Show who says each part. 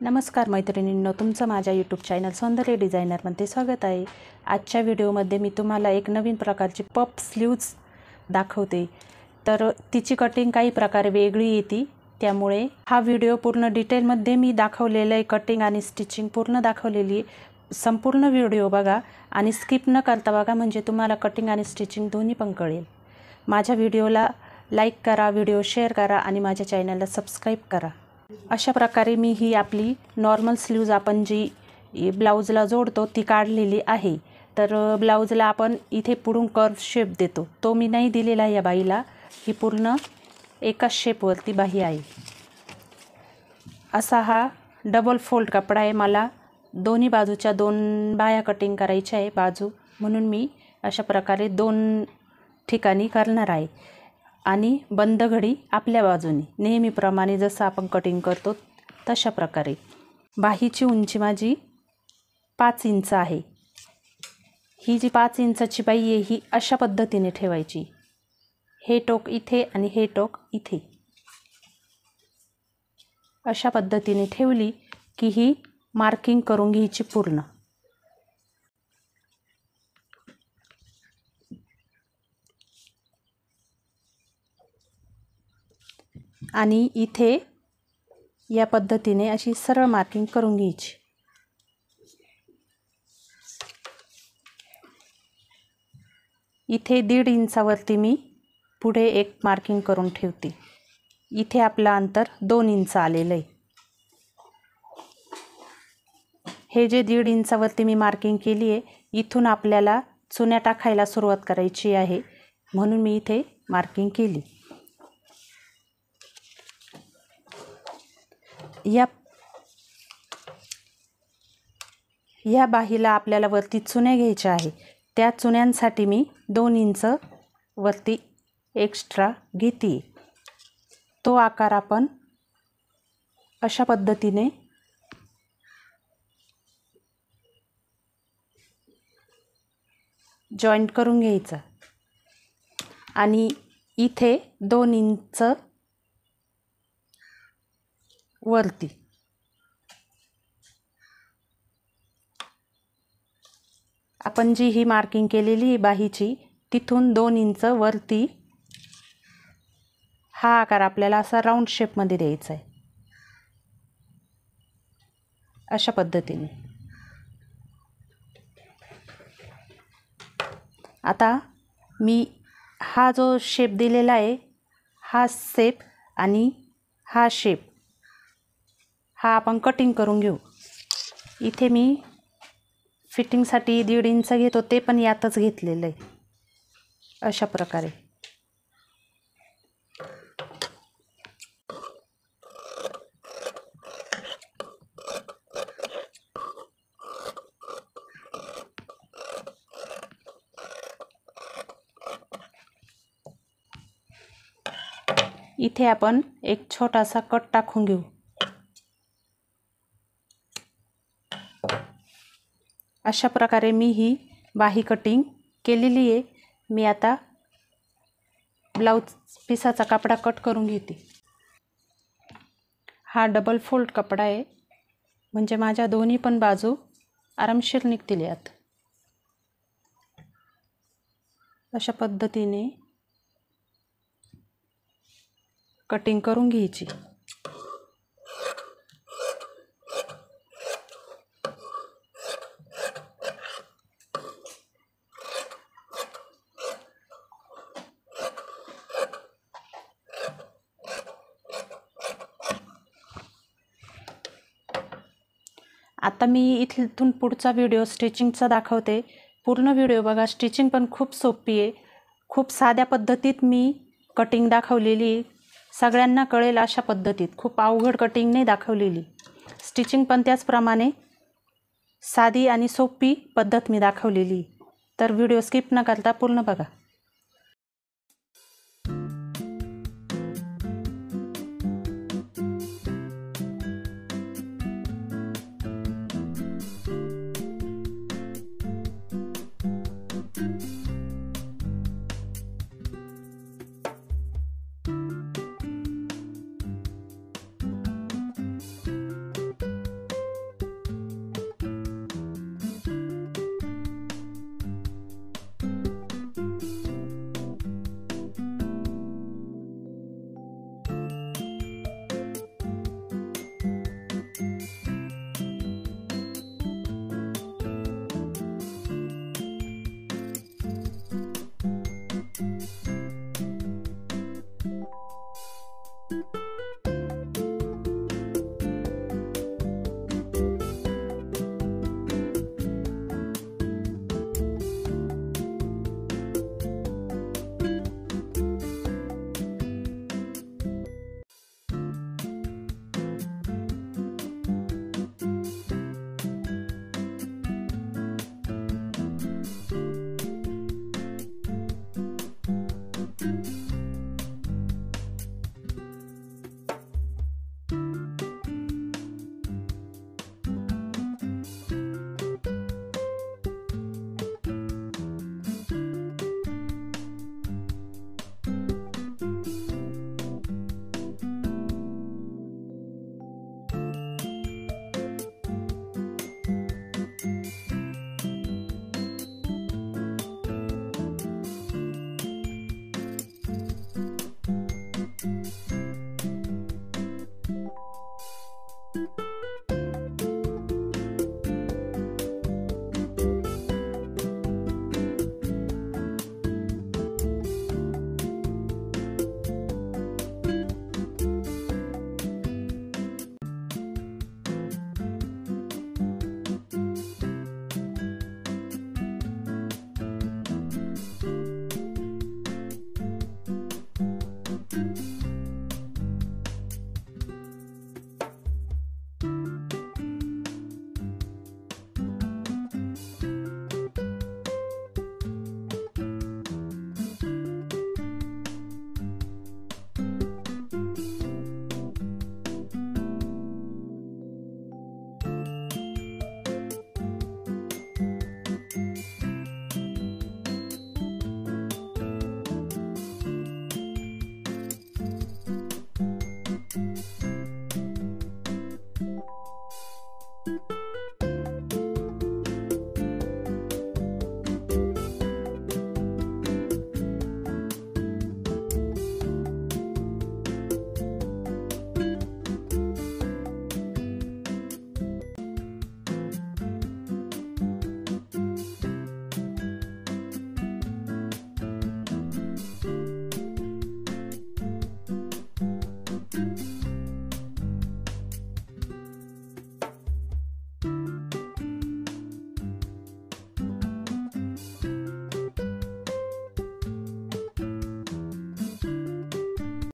Speaker 1: नमस्कार मैत्रिणींनो, तुमचं माझ्या यूट्यूब चॅनल सौंदर्य डिझायनरमध्ये स्वागत आहे। आजच्या व्हिडिओमध्ये मी तुम्हाला एक नवीन प्रकारची पफ स्लीव्ज दाखवते। तर तिची कटिंग काही प्रकारे वेगळी येते, त्यामुळे हा व्हिडिओ पूर्ण डिटेलमध्ये मी दाखवलेलं आहे। कटिंग आणि स्टिचिंग पूर्ण दाखवलेली, संपूर्ण व्हिडिओ बघा आणि स्किप न करता बघा, म्हणजे तुम्हाला कटिंग आणि स्टिचिंग दोन्ही पण कळेल। माझ्या व्हिडिओला लाईक करा, व्हिडिओ शेअर करा आणि माझ्या चॅनलला सबस्क्राईब करा। अशा प्रकारे मी ही आपली नॉर्मल स्लीव्ज आपण जी ब्लाउजला जोडतो ती काढलेली आहे। तर ब्लाउजला आपण इथे पुढून कर्व शेप देतो, तो मी नाही दिलेला या बाईला। ही पूर्ण एकाच शेपवरती बाही आहे। असा हा डबल फोल्ड कपडा आहे। मला दोन्ही बाजूच्या दोन बाह्या कटिंग करायच्या आहे बाजू, म्हणून मी अशा प्रकारे दोन ठिकाणी करणार आहे। आणि बंद घडी आपल्या बाजूने नेहमीप्रमाणे जसं आपण कटिंग करतो तशा प्रकारे। बाहीची उंची माझी 5 इंच आहे। ही जी 5 इंचाची बाही आहे ही अशा पद्धतीने ठेवायची, हे टोक इथे आणि हे टोक इथे। अशा पद्धतीने ठेवली की ही मार्किंग करून घ्यायची पूर्ण। आणि इथे या पद्धतीने अशी सरळ मार्किंग करून घ्यायची। इथे 1.5 इंचावरती मी पुढे एक मार्किंग करून ठेवते। इथे आपलं अंतर 2 इंच आलेलं आहे। हे जे 1.5 इंचावरती मी मार्किंग केली आहे, इथून आपल्याला चुन्या टाकायला सुरुवात करायची आहे, म्हणून मी इथे मार्किंग केली। या बाहीला आपल्याला वरती चुन्या घ्यायच्या आहे। त्या चुन्यांसाठी मी 2 इंच वरती एक्स्ट्रा घेते। तो आकार आपण अशा पद्धतीने जॉईंट करून घ्यायचा आणि इथे 2 इंच वरती आपण जी ही मार्किंग केलेली बाहीची, तिथून 2 इंच वरती हा आकार आपल्याला असा राऊंड शेपमध्ये द्यायचा आहे, अशा पद्धतीने। आता मी हा जो शेप दिलेला आहे, हा शेप आणि हा शेप हा आपण कटिंग करून घेऊ। इथे मी फिटिंगसाठी 1.5 इंच घेतो, ते पण यातच घेतलेलं आहे, अशा प्रकारे। इथे आपण एक छोटासा कट टाकून घेऊ। अशा प्रकारे मी ही बाही कटिंग केलेली आहे। मी आता ब्लाउज पिसाचा कपडा कट करून घेते। हा डबल फोल्ड कपडा आहे, म्हणजे माझ्या दोन्ही पण बाजू आरामशीर निघतील यात। अशा पद्धतीने कटिंग करून घ्यायची। आता मी इथून पुढचा व्हिडिओ स्टिचिंगचा दाखवते। पूर्ण व्हिडिओ बघा, स्टिचिंग पण खूप सोपी आहे। खूप साध्या पद्धतीत मी कटिंग दाखवलेली, सगळ्यांना कळेल अशा पद्धतीत। खूप अवघड कटिंग नाही दाखवलेली। स्टिचिंग पण त्याचप्रमाणे साधी आणि सोपी पद्धत मी दाखवलेली। तर व्हिडिओ स्किप न करता पूर्ण बघा।